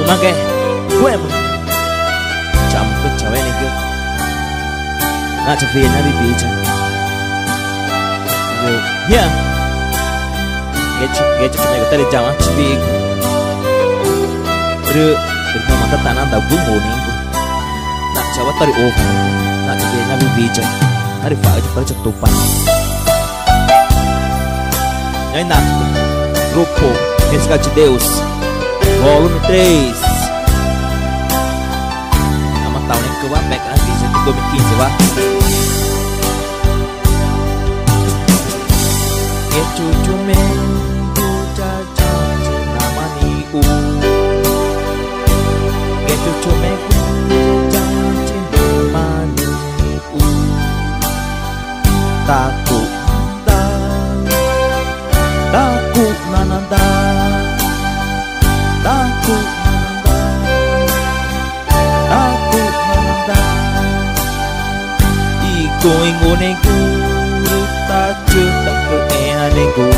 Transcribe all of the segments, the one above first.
Mangke gue emang campur cewek nih gue nggak cepet nabi bica ya gece cuma kita di jalan cepet udah dari mata tanah tak bungu nih gue nak cewek tadi over nak cepet nabi bica hari pagi cepet cetupan yang nak grupo Música de Deus Volume 3 Nama tahun yang kedua back lagi jadi 2015 wah Ya cucu minggu jajan nama niu Ya cucu minggu jajan nama niu Takut Takut nananda Takut nananda Iko ingo nego Tak cetak ke ea nego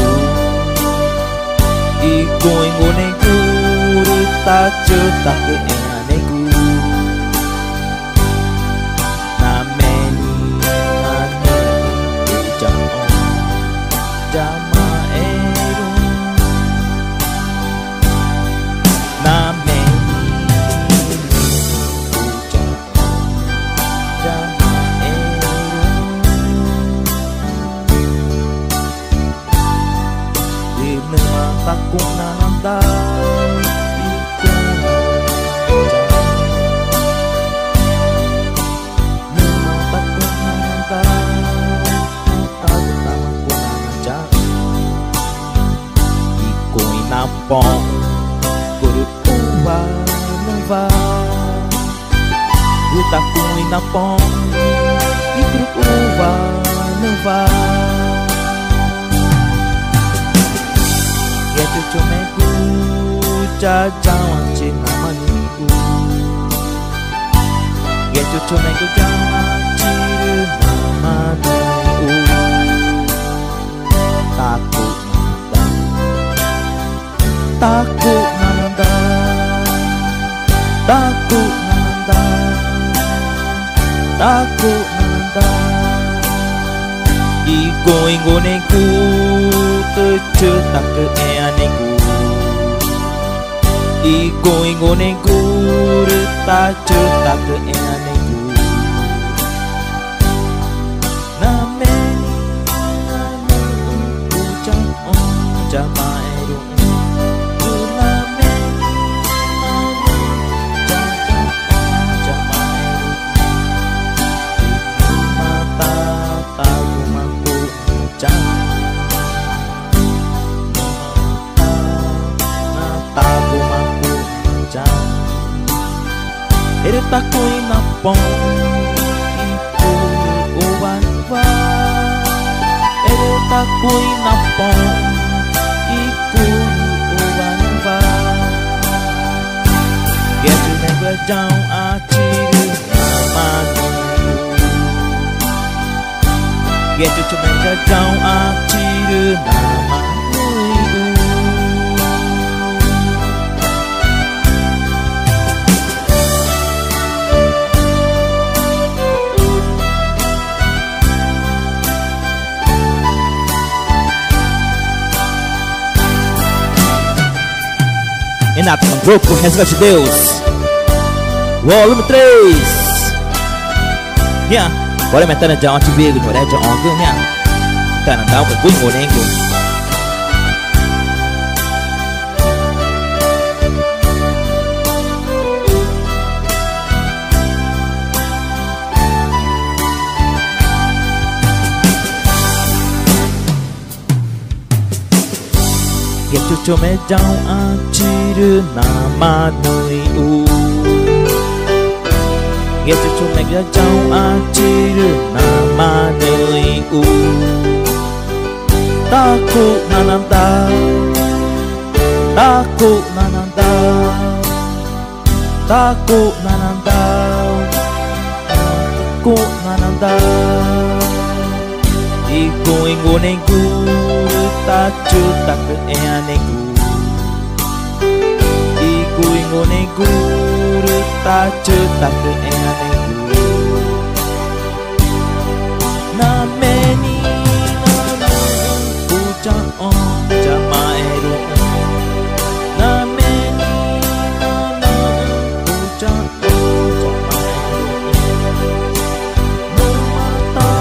Iko ingo nego Tak cetak ke ea nego Nameni ane Ujang Jama eru Takut nananda Iko inapong Kurut uwa neva Utaku inapong Ikurut uwa neva Ya cucu megu jajawan cina maniku Ya cucu megu jajawan cina maniku Takut nananda Takut nananda Takut nananda Takut nananda Iko ingo nego Tercetak ke ea nego Iko ingo nego Tak cetak ke ea nego Nameni Ujang jama eru Nameni jama eru Mata tahu mampu ujang Tabu mampu jam Eritaku inapong Iku uwan-wa Eritaku inapong Iku uwan-wa Getu nega jauh aciru nama niu Getu nega jauh aciru nama niu Renato com grupo Resgate de Deus Volume 3 Nha Boleh meter na jangan cibir Gitu ada jangan ke nha Kita nak tahu ke gue ngodeng ke Ya cucu mejau aciru nama niu Ya cucu mejau aciru nama niu Takut nananda Takut nananda Takut nananda Takut nananda Iko ingo nego Tak cetak ke ea nego Iko ingo nggone guru tak cetak ke engane guru nameni nanu pucang on jamaeru nameni nanu pucang on jamaeru numata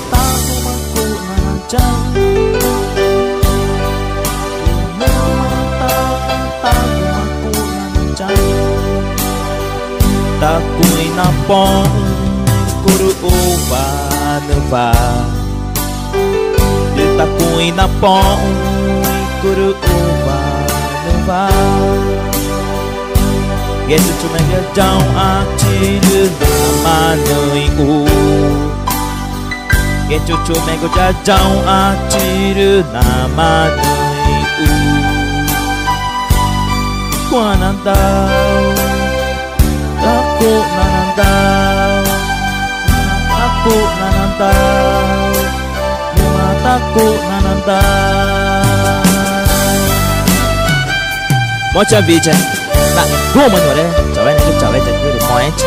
taku maku nanjang takui napong kuru uba neva de takui napong kuru uba neva getu cuma gajau aciru nama noi u getu cuma gajau aciru nama noi u kuanandau aku nanandau mataku nanandau Mocha Vijay nak gua menurut cawe jadi point